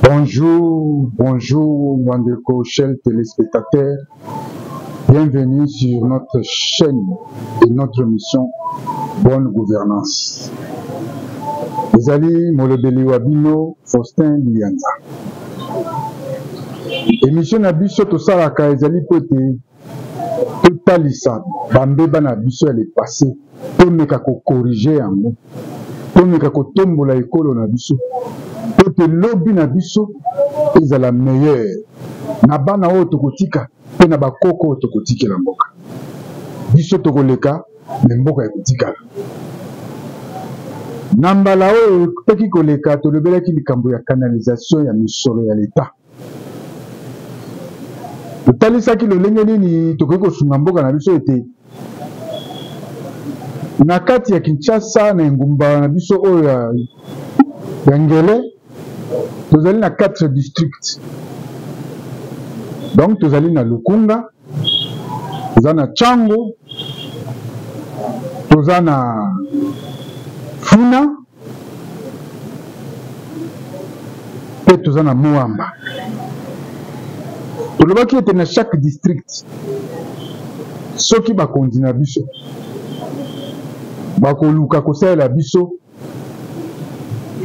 Bonjour, bonjour, Wandeko, chers téléspectateurs. Bienvenue sur notre chaîne et notre mission Bonne Gouvernance. Ezali Molobeli Wabino, Faustin Lianza. Émission Nabiso Tosalaka, Ezali Pote, Totalisa, Bambeba Nabiso, elle est passée. Tomeka ko corriger en nous. Tomeka ko tombola ekolo Nabiso. Tote lobby Nabiso, est la meilleure. Nabana o tokotika, pe na bakoko o tokotike la mboka. Biso tokoleka, me mboka ekotika. Nambala o teki koleka, tolobela ki likambo ya canalisation ya misolo ya l'État. Totalisa ki lolenge nini tokeko sunga mboka na biso ete. Na kati ya Kinshasa na ngumba na biso o ya Ngele, tozali na 4 districts. Donc tozali na Lukunga, tozali na Chango, tozali na Funa, et tozali na Moamba. Tolobaki ete na chaque district, soki bakondi na biso, bakoluka kosalela biso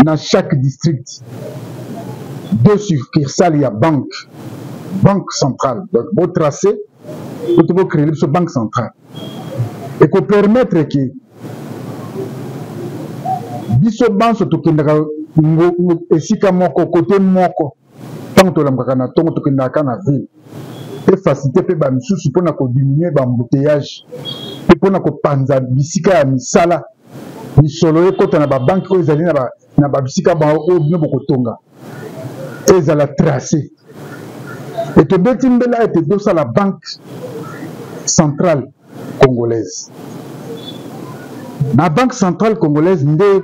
na chaque district, 2 succursales ya banque centrale. Donc, vous tracez, vous créer une banque centrale. Et qu'on permettre que biso banso tokendaka esika moko côté moko tant to lambaka na tongo tokendaka na ville et faciliter pe ba misusu pona ko diminuer ba embouteillage pe pona ko panza bisika ya misala misolo ekota na ba banque oyo ezali na ba bisika ba oyo bino bokotonga ezala tracé. Et te betimbela était dos à la banque centrale congolaise. La banque centrale congolaise nde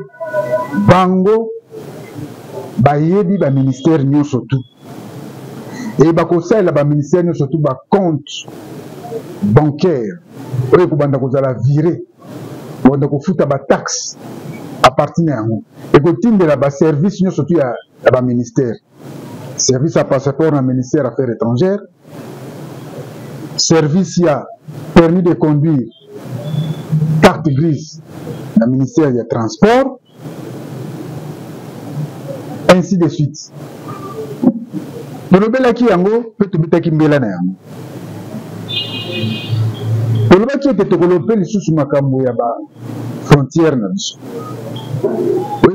bango bayebi ba ministère nyonso tout. Et bakosala ba ministère nyonso tout ba compte bancaire. Oyo ko banda kozala virer. Banda ko futa ba taxe à partir na yango. Et ko tindela ba service nyonso tout ya ba ministère. Service à passeport dans le ministère des Affaires étrangères, service à permis de conduire, carte grise dans le ministère des Transports, ainsi de suite. Tolobela ki yango pe tobeta ki mbela na yango. Toloba ki ete tokolope lisusu makambo ya ba frontière na biso.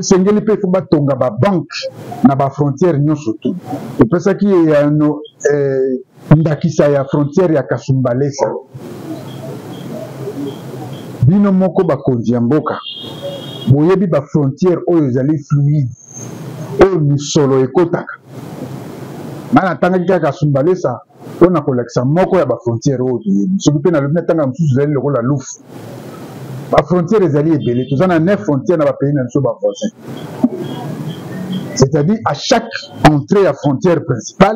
Sengeli pe fomba tonga ba banque na ba frontière nyonso tout. Et pesa ki ya no ndakisa ya frontière ya Kasumbalesa. Bino moko ba konzi ya mboka. Boyebi ba frontière oyo ezali fluide. Oyo misolo ekotaka. Mana tanga ki Kasumbalesa ona kolekisa moko ya ba frontière oyo toyebi. Soki pe na lobina tanga msusu ezali lokola lufu. La frontière est allée belée. Tous en a 9 frontières dans le pays voisin. C'est-à-dire, à chaque entrée à frontière principale,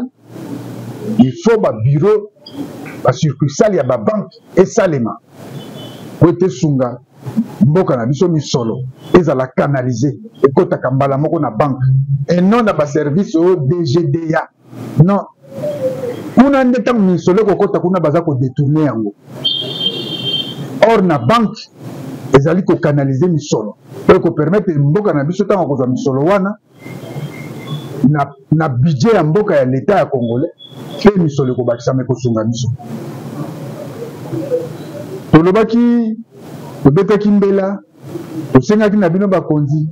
il faut un bureau, un succursale, il y a une banque et salema. Pour être sunga, mboka na biso mi solo, ils allaient canaliser. Et quand tu as kambala moko na banque, et non na ba service au DGDA. Non. Kuna ndeta mi solo ko kota kuna baza ko détourner yango. Or na banque ezali ko canaliser misolo pour ko permettre mboka na biso tango ko za misolo wana na budget ya mboka ya l'état ya congolais pe misolo ko bakisa me ko sunga biso tolobaki tobetaki mbela tosengaki na bino bakonzi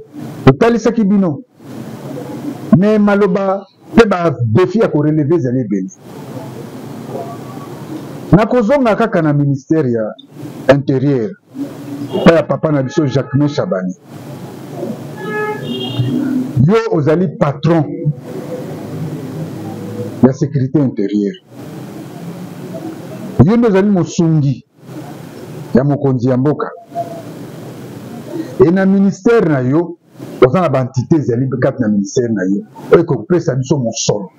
totalisaki bino mais maloba pe ba défi ya ko relever ezali ebele na kozonga kaka na ministère ya intérieur ya papa na biso Jacques Chabani. Yo ozali patron la sécurité intérieure. Yo ozali mosungi ya mokonzi ya mboka. Et na ministère na yo, ozana ba entité ezali kat na ministère na yo. Oyo ko pesa biso mosolo.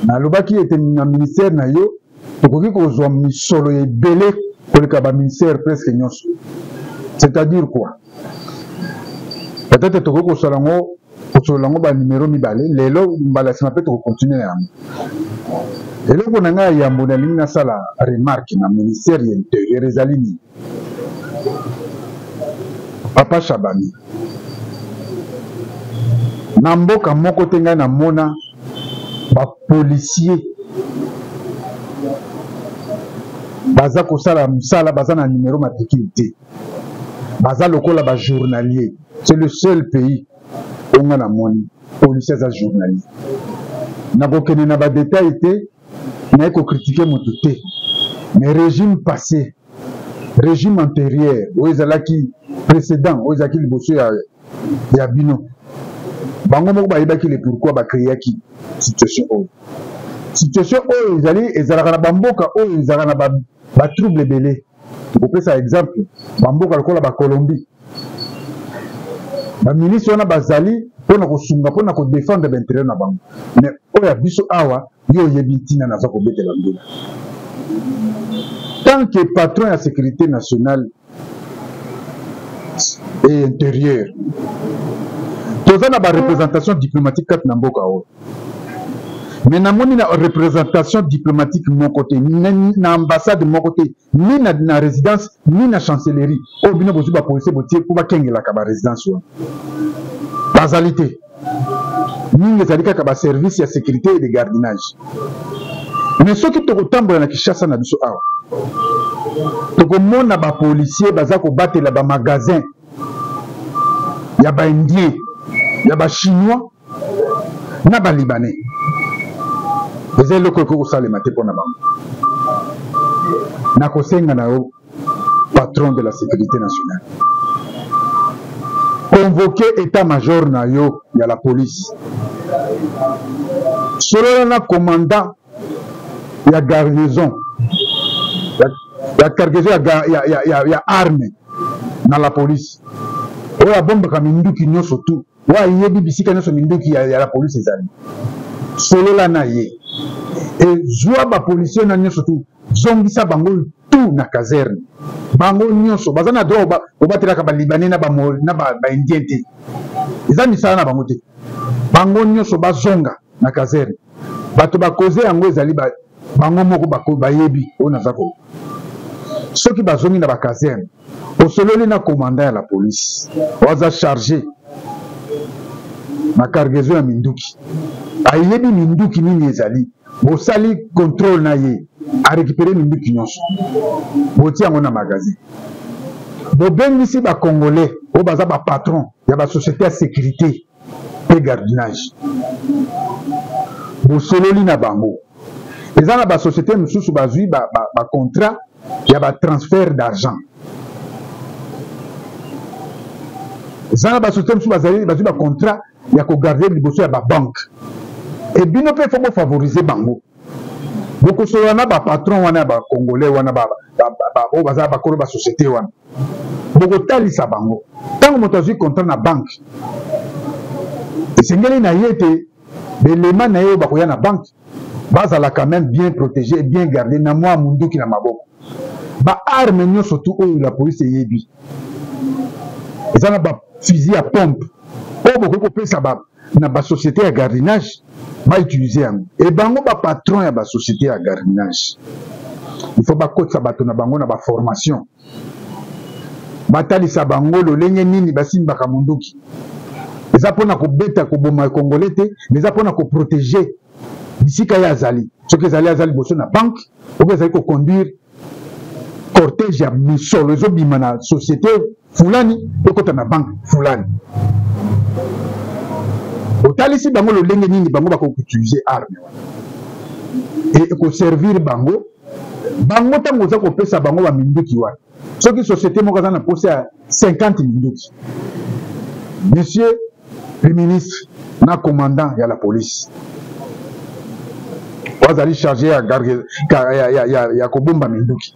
Na lobaki ete na ministère na yo, tokoki kozwa misolo ebele koleka ba ministère presque nyonso. C'est-à-dire quoi? Peut-être que tu as kosolango ba numéro mibale lelo mbala sima pe to continuer yango eloko na ngai ya yambo na lingi nasala remarque na ministère ya intérieur ezali nini Papa Chabani na mboka moko te ngai namona bapolisier baza kosala mosala baza na numéro matricule te baza lokola bajournalier. C'est le seul pays où on a moni policier za journalier na bokene na ba détail te na ko critiquer moto te mais régime passé régime antérieur où ezalaki précédent où ezalaki liboso ya bino bango moko bayebaki le pourquoi ba créer ki situation oyo ezalaka na bamboka oyo ezalaka na ba trouble belé. Pour ça exemple bamboka lokola ba Colombie ba ministre wana bazali pona kosunga pona ko défendre l'intérêt na bango mais oya biso awa yo yebitina na za ko betela mbula tant que patron de la sécurité nationale et intérieure toza na ba représentation diplomatique kat na mboka o mais namoni na représentation diplomatique mon côté na ambassade mon côté ni na résidence ni na chancellerie o bino bozu ba police botie ko ba kengela ka ba résidence wa bazalité ningi zalika ka ba service ya sécurité et de gardiennage mais ce qui te retambola na Kinshasa na biso awa to ko mona ba policier baza ko batela ba magasin ya ba indien ya ba chinois na ba libanais. Les locaux que vous allez mater pour Nabam. Nakosenga nao patron de la sécurité nationale. Convoqué état-major na yo ya la police. Selon la commandant ya garnison. Ya garnison ya arme na la police. Oya bomba kaminduki nyoso tu. Wa yebi bisika nyoso minduki ya la police ezali. Solo la na ye. Et joua ba policier na nyoso tu zongisa bango tout na caserne bango nyoso bazana droit ba batiraka ba libanais na ba indien te eza misala na bango te bango nyoso bazonga na caserne bato ba causer yango ezali bango moko bayebi ona zako soki bazongi na ba caserne osololi na commandant ya la police waza chargé na cargaison ya minduki ayebi minduki nini ezali bosali contrôle na ye a récupérer minduki nyonso boti yango na magasin bobengisi ba congolais o baza ba patron ya ba société ya sécurité et gardiennage bosololi na bango eza na ba société mosusu bazwi ba contrat ya ba transfert d'argent eza na ba société mosusu bazwi ba contrat ya ko garder liboso ya ba banque. Et bien, il faut favoriser Bango. Beaucoup de ba patron wana ba congolais wana ba société wana. Beaucoup talisa Bango. Tant que tu as contrat na banque. Et c'est ngeli na yete l'élément na yo ba koya na banque. Baza la quand même bien protégé et bien gardé na moi mundu ki na maboko. Ba arme nyo surtout où la police yebi. Et ça na ba fusil à pompe. Oh beaucoup ko pesa ba na ba société à gardiennage. Va utiliser et bango ba patron ya ba société ya gardiennage il faut ba kotsa bato na bango na ba formation batali sa bango lo lenye nini basimba ka munduki eza pona ko beta ko boma congolais te mais eza pona ko protéger bisika ya azali soki azali boso na banque ou bien azali ko conduire cortège ya misolo ezo bima na société fulani to kota na banque fulani. Otalisi bango lo lenge nini bango bako utiliser arme et ko servir bango tango za ko pesa bango ba minduki wana soki société moko za na poste ya 50 minduki monsieur le ministre na commandant ya la police wazali chargé ya kobomba minduki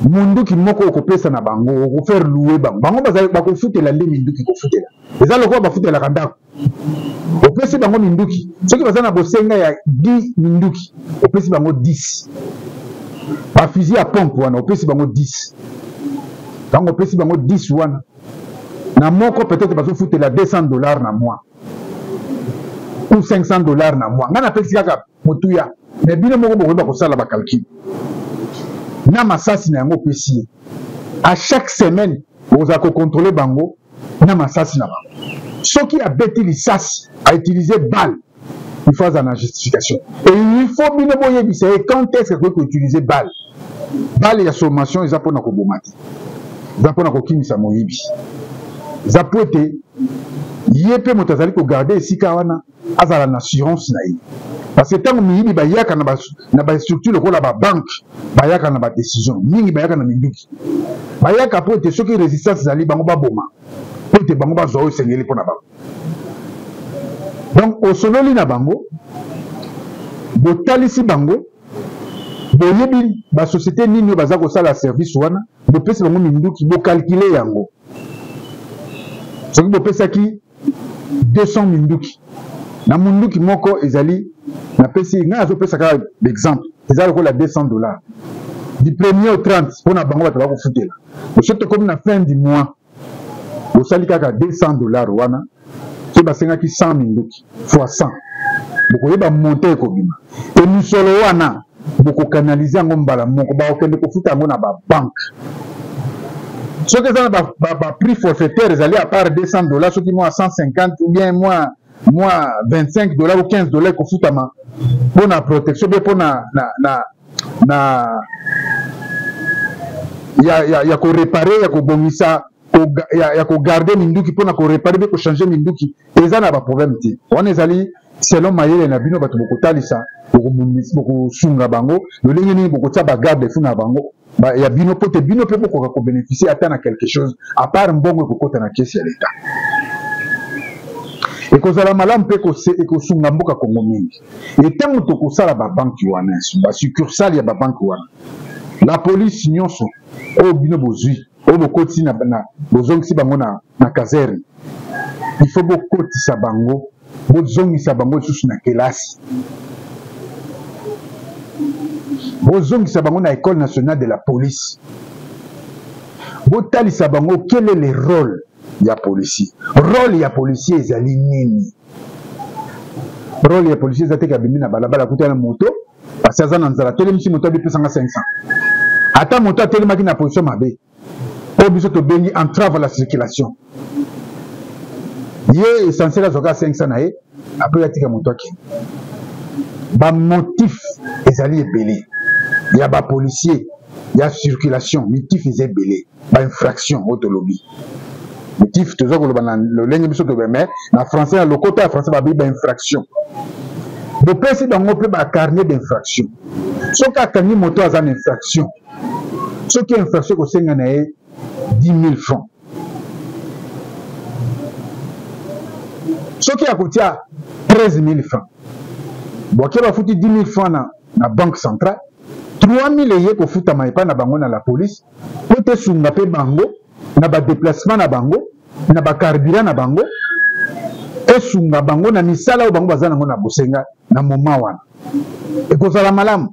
munduki moko ko pesa na bango ko faire louer bango bazali bako futela le minduki ko futela eza lokwa ba futela kandako opesi bango minduki soki baza na bosenga ya 10 minduki opesi bango 10 ba fusil à pompe wana opesi bango 10 tango opesi bango 10 wana na moko peut-être bazo foutre la $200 na mois ou $500 na mois ngana pesi kaka motuya mais bino moko bokoyeba kosala ba calcul na masasi na yango pesi à chaque semaine vous allez contrôler bango na masasi na bango soki abeti lisasi a utiliser balle il faut avoir une justification et il faut bino boyebisa quand est-ce que vous utiliser balle balle ya sommation eza pona ko bomati eza pona ko kimisa moyibi eza po ete ye pe moto azali ko garder esika wana azala na assurance na ye parce que tant miyibi bayaka na ba structure lokola ba banque bayaka na ba décision mingi bayaka na minduki bayaka po ete soki résistance ezali bango baboma po ete bango bazwa oyo esengeli mpona bango donc osololi na bango botalisi bango boyebi basociété nini oyo baza kosala service wana bopesi bango minduki bokalkile yango soki bopesaki 200 minduki na munduki moko ezali napesi ngai azopesa kaka l'exemple eza lokola $200 du 1er au 30 mpona bango bato bakofutela soki tokomi na fin du mois osali kaka $200 wana soki basengaki 100 minduki fois 100 bokoyeba monte ekobima e misolo wana bokokanalize yango mbala moko bakokende kofuta yango na babanke soki eza na baprix forfaitaire ezali à part $200 soki mwa 150 ou bien mwa $25 ou $15 ekofutama mpona protection mpe mpona ya korepare ya kobongisa ya kogarde minduki mpona korepare mpe kochange minduki eza na baproblème te wana ezali selon mayele na bino bato bokotalisa bokosunga bango lolenge nini bokotia bagarde fu na bango ya bino po te bino mpe bokoka kobénéficie ata na quelque chose à part mbongo ekokota na kesi ya leta ekozala malamu mpe ekosunga mboka kongo mingi etango tokosala babanki wana basuccursale ya babanki wana la police nyonso oyo bino bozwi oyo bokotisi bozongisi bango na caserne il faut bokotisa bango bozongisa bango lisusu na kelasi bozongisa bango na école nationale de la police botalisa bango quel est le rôle ya policier rôle ya policier ezali nini rôle ya policier eza teke abimi na balabala akuta na moto parce aza na nzala telemisi moto abipesanga 500 ata moto atelemaki na position mabe oyo biso tobengi entrave à la circulation ye essentiel azwaka 500 na ye apres atika moto akende bamotif ezali ebele ya bapolicier ya circulation mitif eza ebele bainfraction oyo tolobi motif toza koloba na lolenge biso tobe mais na français na lokota ya français babi bainfraction bopesi bango mpe bacarnet d'infraction soki akangi moto aza na infraction soki infraction kosenga na ye 10 000 francs soki akotia 13 000 francs boke bafuti 10 000 francs na banque centrale 3 000 eye kofutama epai na bango na la police po te sunga mpe bango na badéplacement na bango na bacarburant na bango esunga bango na misala oyo bango baza nango na bosenga na moma wana ekozala malamu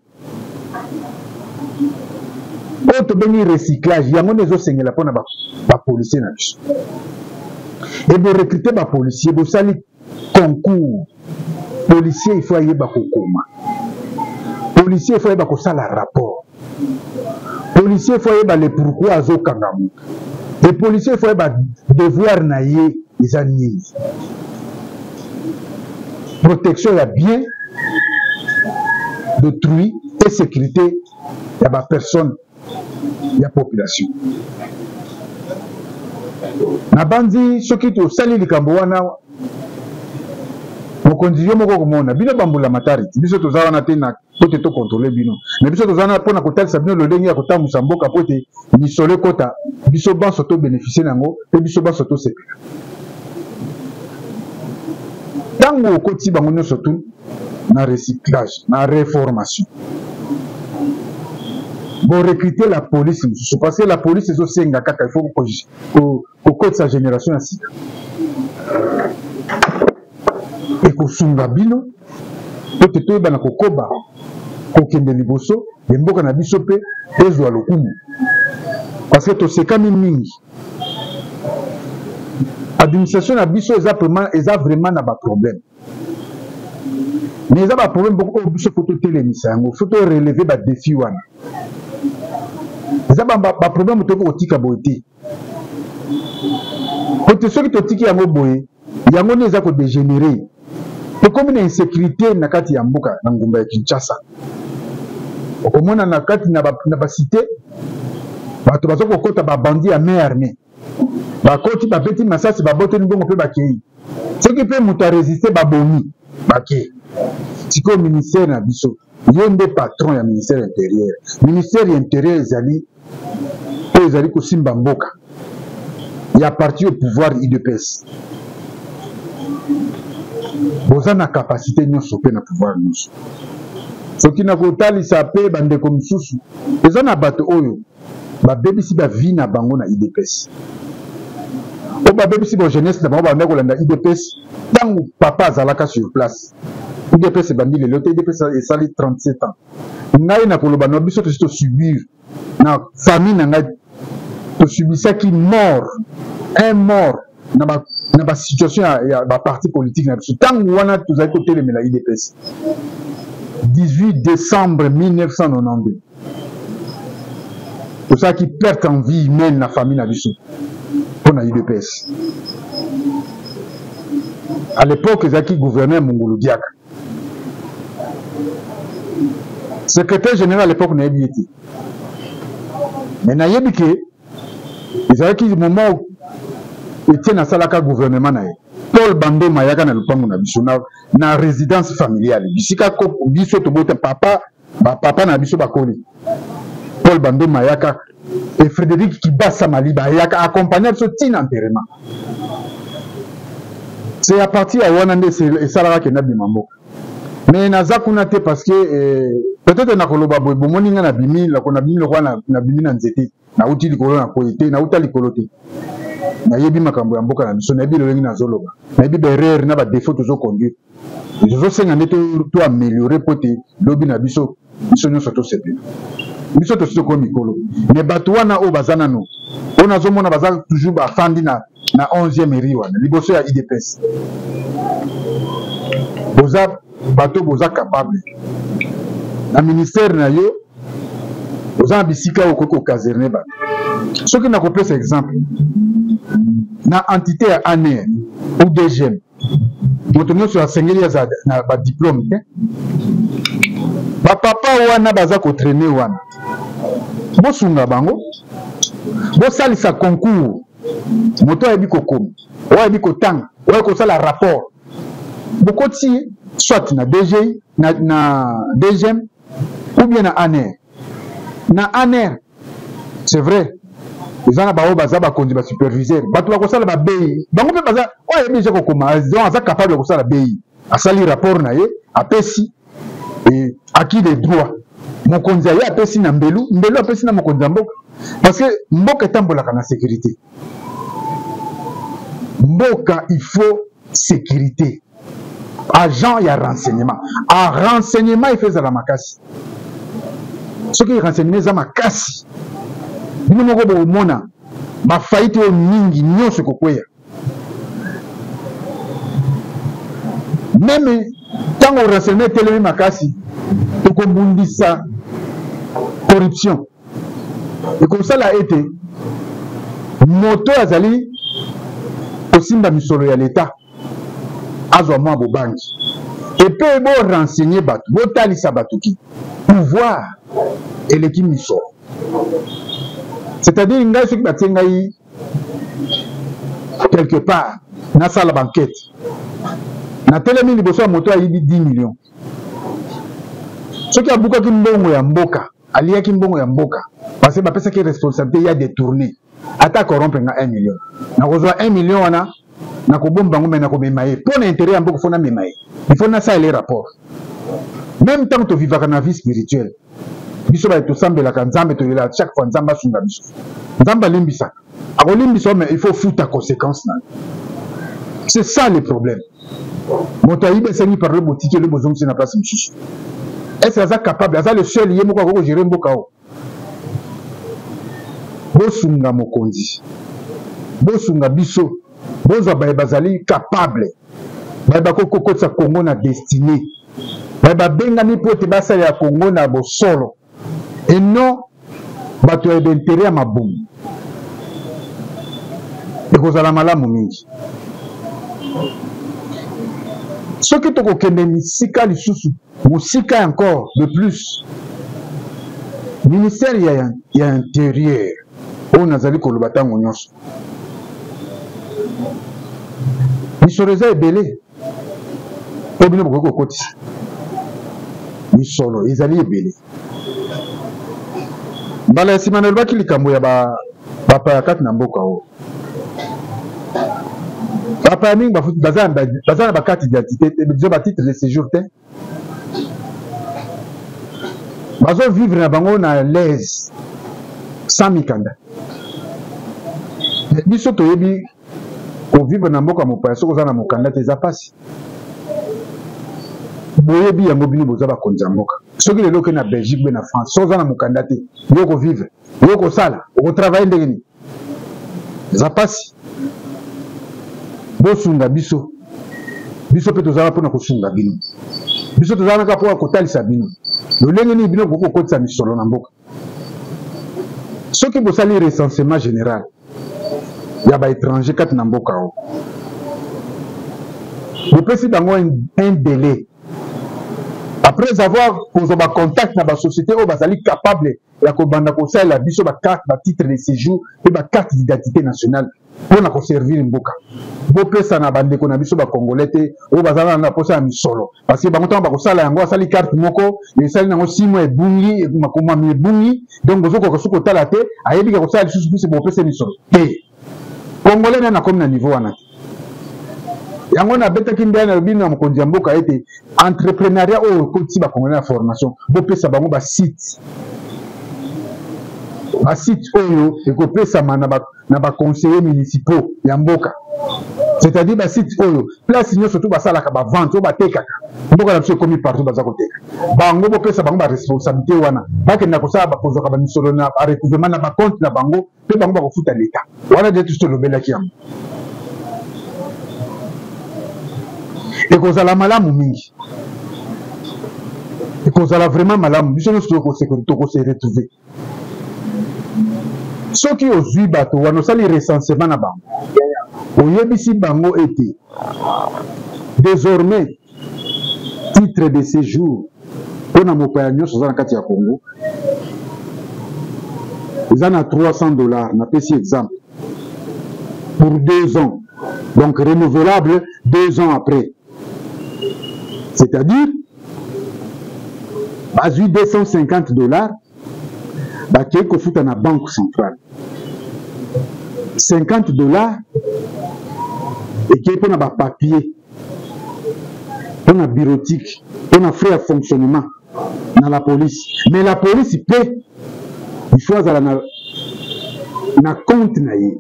oyo tobengi recyclage yango nde ezosengela mpona bapolisier na biso eborecrute bapolisier bosali concours policier il faut ayeba kokoma policier il faut ayeba kosala rapport policier il faut ayeba le pourquoi azokanga moto et policier il faut ayeba devoir na ye eza nini protection ya bien d'autrui et sécurité ya bapersone ya population na bandi soki tosali likambo wana mokonzi yo moko komona bino bambula matari biso toza wana te na po te tokontrole bino me biso toza wana mpona kotalisa bino lolenge ya kotambusa mboka po te misolo ekota biso banso tobénéficie nango mpe biso banso tosepela ntango okoti bango nyonso tu na recyclage na réformation borecruter la police mosusu parce que la police ezosenga kaka il faut kokotisa génération ya sika ekosunga bino po te toyebana kokoba kokende liboso ya mboka na biso mpe ezwa lokumu parce que tosekami mingi Administration na biso eza vraiment na ba problème. Mais eza ba problème beaucoup biso faut télémisa yango, faut relever ba défi wana. Eza ba problème to ko tika boté. Côté ceux qui to tiki yango boye, yango ne eza ko dégénérer. To comme une insécurité na kati ya mboka na ngumba ya Kinshasa. Okomona na kati na ba cité bato bazo kokota ba bandit ya main armée. Ba koti ba beti masasi ba bote ndongo pe ba kei. Ce qui peut muta résister ba boni ba kei. Tiko ministère na biso. Yonde patron ya ministère intérieur. Ministère intérieur ezali ko simba mboka. Il y a parti au pouvoir IDPS. Boza na capacité nyonso pe na pouvoir nyonso. Soki na kotalisa pe bandeko misusu. Eza na bato oyo ba bebisi ba vie na bango na IDPS. O ba bebisi ba jeunesse na bango ba ndako landa IDPS tango papa azalaka sur place. IDPS bandi le lote IDPS esali 37 ans. Ngai na koloba no biso to subir na famille na ngai to subisaki mort, un mort na ba situation ya ba parti politique na biso tango wana tozali ko telemela IDPS. 18 décembre 1992. Pour ça qui perd en vie humaine la famille na biso pour na IDPS. À l'époque ezaki gouverneur Mongolo Diaka. Secrétaire général à l'époque na yebi. Mais na yebi ke ezaki moment où était na salaka gouvernement na ye. Paul Bando Mayaka na lupango na biso na résidence familiale. Bisika ko biso to bote papa na biso bakoli. Paul Bando Mayaka et Frédéric Kibasa Maliba Mayaka accompagné biso tina enterrement. C'est à partir à Wanande c'est salaka ke na bimambo. Mais naza kuna te parce que peut-être na koloba boy bomoni nga na bimi la kona bimi lokwa na bimi na nzete na uti likolo na koite na uta likolo te. Na yebi makambo ya mboka na biso na yebi lolengi na zoloba na yebi ba erreur na ba défaut tozo conduire tozo senga nete to améliorer pote lobi na biso nyonso to sepe biso to sito ko mikolo mais bato wana o bazana no on azomona bazana toujours ba fandi na 11e eri wana liboso ya IDPS boza bato boza capable na ministère na yo boza bisika okoko caserner ba soki na ko pesa exemple na entité ya ANER ou DGM moto nyonso asengeli aza na ba diplôme te ba papa wana baza ko traîner wana bosunga bango bosalisa concours moto ayebi kokoma oyebi kotanga oyebi kosala rapport bokoti soit na DGI na DGM ou bien na ANER c'est vrai ezana bao baza bakonzi ba superviseur bato bakosala ba bei bango pe baza oyebi je kokoma aza capable kosala bei asali rapport na ye apesi et acquis des droits mokonzi ya apesi na mbelu apesi na mokonzi mboka parce que mboka etambolaka na sécurité mboka il faut sécurité agent ya renseignement a renseignement il fait la makasi ce qui renseignement za makasi bino moko bomona ba faite o mingi nyonso kokweya même tango renseignement telemi makasi tokobundisa corruption ekosala ete moto azali kosimba misolo ya l'État azwa mwa bobangi epe bo renseigner bato botalisa bato ki pouvoir eleki misolo c'est-à-dire ngai soki batie ngai quelque part nasala banquete natelemi liboso ya moto ayibi 10 millions soki abukaki mbongo ya mboka aliaki mbongo ya mboka parce que bapesaki responsabilité ya détourné ata corrompre nga 1 million nakozwa 1 million wana nakobomba bango me nakomema ye mpo na intérêt ya mboka fo namema ye il faut nasala les rapports même tant tovivaka na vie spirituelle biso ba tosambelaka nzambe toyela chaque fois nzambe asunga biso nzambe alimbisaka akolimbisa mais il faut futa conséquence na c'est ça le problème moto ayibe esengi parle botiki ele bozongisi na place mosusu est-ce aza capable aza le seul ye moko akoko gérer mboka o bosunga mokonzi bosunga biso bozwa baye bazali capable baye bakokokotisa Congo na destinée baye babengami mpo ete basala ya Congo na bosolo et non bato ya d'intérêt ya mabumu ekozala malamu mingi soki tokokende misika lisusu mosika encore de plus ministère ya intérieur oyo nazali koloba ntango nyonso misolo eza ebele po bino bokoki kokotisa misolo ezali ebele mbala ya nsima nalobaki likambo ya bapaya kati na mboka oyo bapaya mingi baza na bakarte d'identité te biso batitre de séjour te bazovivre na bango na l'aise sans mikanda biso toyebi kovivre na mboka mopaya soki oza na mokanda te eza pasi boyebi yango bino boza bakonzi ya mboka soki lelo oke na Belgique mpe na France soki oza na mokanda te yo kovivre yo kosala okotravaille ndenge nini eza pasi bosunga biso mpe tozala mpona kosunga bino biso tozalaka mpo kotalisa bino lolenge nini bino kokokotisa misolo na mboka soki bosali recensement général ya baétranger kati na mboka oyo bopesi bango un délai après avoir kozwa bacontact na basociété oyo bazali capable ya kobanda kosalela biso bakarte batitre de séjour mpe bakarte d'identité nationale mpona koservir mboka bopesa na bandeko na biso bakongolais te oyo bazala na posa ya misolo parce que bango ntango bakosala yango asali carte moko esali nango 6 mois ebungi makomami ebungi donc bozokoka soki kotala te ayebika kosala lisusu mpisi bopesa misolo te congolais nani akomi na niveau wana te yango nabetaki nde nalobi na mokonzi ya mboka ete entrepreneuriat oyo ekotisi bakongolais na formation bopesa bango basite oyo ekopesama na baconseiller municipaux ya mboka c'est-à-dire basite oyo place nyonso to basalaka bavente oyo batekaka mboka na biso ekomi partout baza koteka bango bopesa bango baresponsabilité wana bakenda kosala bakozwaka bamisolo na barecouvrement na bacompte na bango mpe bango bakofuta leta wana nde tusi tolobelaki yango ekozala malamu mingi ekozala vraiment malamu biso nyonso tokose retrouver soki ozwi bato wana osali recensement na bango oyebisi bango ete désormais titre de séjour mpona mopaya nyonso oza na kati ya Congo eza na $300 napesi exemple pour 2 ans donc renouvelable 2 ans après c'est-à-dire bazwi $250 bakei kofuta na banque centrale $50 ekei mpona bapapier mpona bureautique mpona frais ya fonctionnement na la police mais la police mpe il faut azala na compte na ye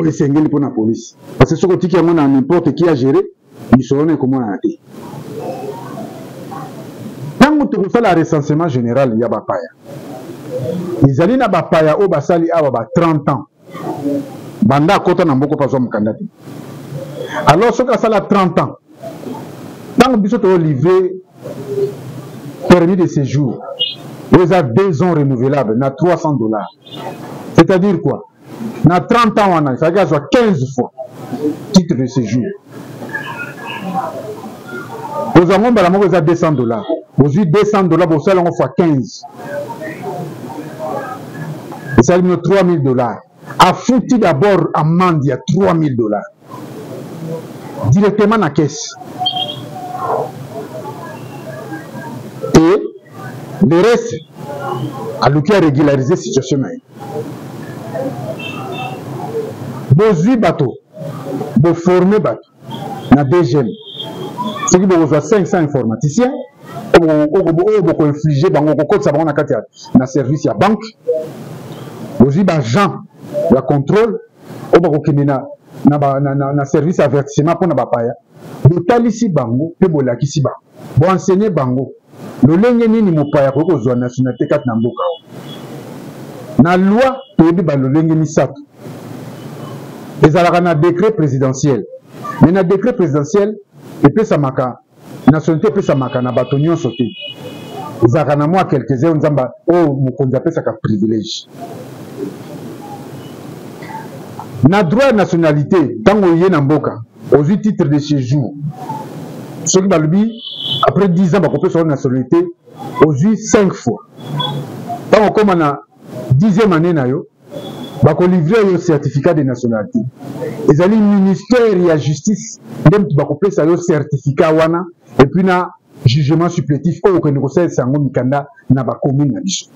oyo esengeli mpona police parce que soki otiki yango na n'importe qui a géré misolo na ekomonana te ntango tokosala recensement général ya bapaya ezali na bapaya oyo basali awa ba 30 ans banda akota na mboka pazwa mokanda te alors soki asala 30 ans ntango biso tolivre permis de séjour oyo eza 2 ans renouvelable na $300 c'est-à-dire quoi na 30 ans wana ezalaki azwa 15 fois titre de séjour ozwa ngo mbala moko eza $200 bozwi $200 bosala yango fois 15 esali bino $3000 afuti d'abord amende ya $3000 directement na caisse et le reste aluki a régulariser situation na ye bozwi bato boforme bato na DGM soki bokozwa 500 informaticiens oyo bokoinflige bango okokotisa bango na kati na service ya banque bozwi baagent ya contrôle oyo bakokende na service avertissement mpona bapaya botalisi bango mpe bolakisi bango boenseigner bango lolenge nini mopaya koki kozwa nationalité kati na mboka na loi toyebi balolenge misato Et ça a un décret présidentiel. Mais dans le décret présidentiel, et puis ça m'a nationalité peut ça m'a na batonio sauté. Ils ont moi quelques-uns on zamba oh mon condape ça privilège. Na droit de nationalité tant qu'on y est dans boka aux 8 titres de séjour. Ceux qui balubi après 10 ans on peut sur nationalité aux 8 5 fois. Tant on comme na 10e année na yo ba ko livrer le certificat de nationalité. Les alliés ministère et la justice dem ba ko pesa yo certificat wana et puis na jugement supplétif au que nous savons sango mikanda na ba commune na biso.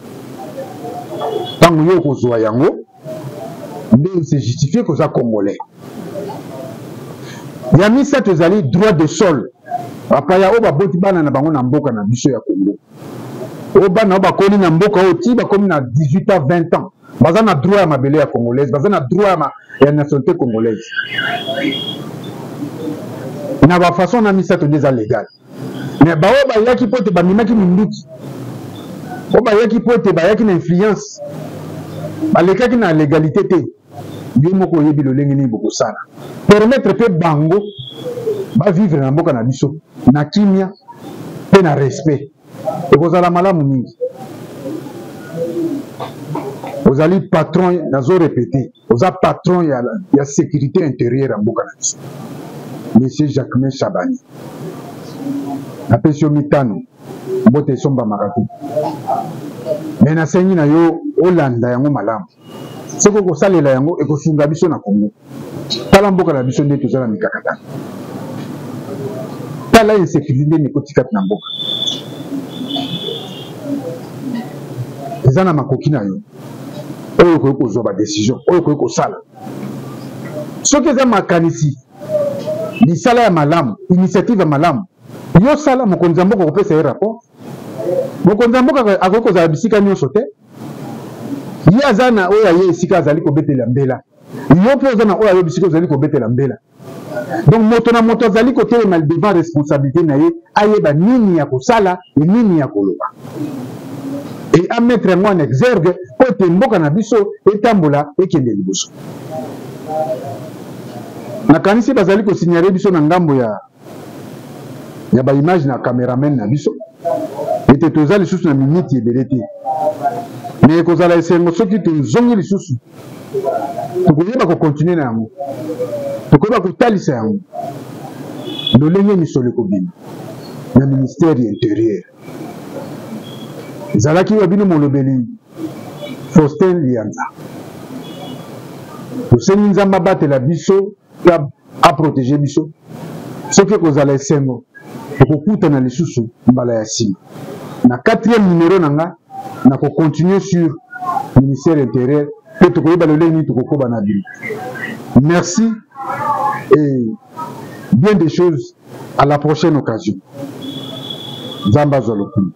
Tant yo ko zo yango mais c'est justifié que ça congolais. Il y a mis ça aux alliés droit de sol. Après ya oba boti bana na bango na mboka na biso ya Congo. Oba na oba koni na mboka oti ba komi na 18 ans 20 ans. Baza na droit à ma belé congolaise, baza na droit à la nationalité congolaise. Na ba façon na mis ça déjà légal. Mais ba oba yaki pote ba mimaki minduki. Oba yaki pote ba yaki na influence. Ba lekaki na légalité té. Bien moko yebi lo lengeni boko sana. Permettre pe bango ba vivre na mboka na biso na kimia pe na respect. Et vous allez malamu mingi. Vous allez patron, nous avons répété, vous avez patron, il y a sécurité intérieure en Bokanatis. Monsieur Jacquemin Chabani. La pension mitano, bote somba maratu. Mais na sengi na yo Hollanda yango malamu. Soko ko salela yango e ko sunga biso na Congo. Tala mboka na biso ndeto zala mikakata. Tala insécurité ni kotika na mboka. Ezana makoki na yo. Oyo ko kozwa ba décision, oyo ko sala. Ce que za makanisi. Ni sala ya malamu, initiative ya malamu. Yo sala mokonzi mboka ko pesa rapport. Mokonzi mboka akoko za bisika nyo sote. Ya zana oya ye sika azali ko betela mbela. Yo pe zana oya yo bisika azali ko betela mbela. Donc moto na moto azali ko tele mal devant responsabilité na ye, ayeba nini ya ko sala et nini ya koloba. Et à mettre moi en exergue pour te mboka na biso etambola ekende liboso. Na kanisi bazali ko signaler biso na ngambo ya ba image na cameraman na biso. Ete tozali susu na minute ebelete. Mais kozala esengo soki te zongi lisusu. Tokoyeba ko continuer na yango. Tokoyeba ko talisa yango. Lolenge misolo ko bina. Na ministère intérieur. Zalaki wabino molobeli Faustin Lianza. Tosengi nzamba batela biso a protéger biso. Soki kozala esengo tokokuta na lisusu mbala ya sima. Na 4e numéro nanga na ko continuer sur ministère intérieur pe tokoyeba loleni tokokoba na bino. Merci et bien des choses à la prochaine occasion. Zamba Zoloku.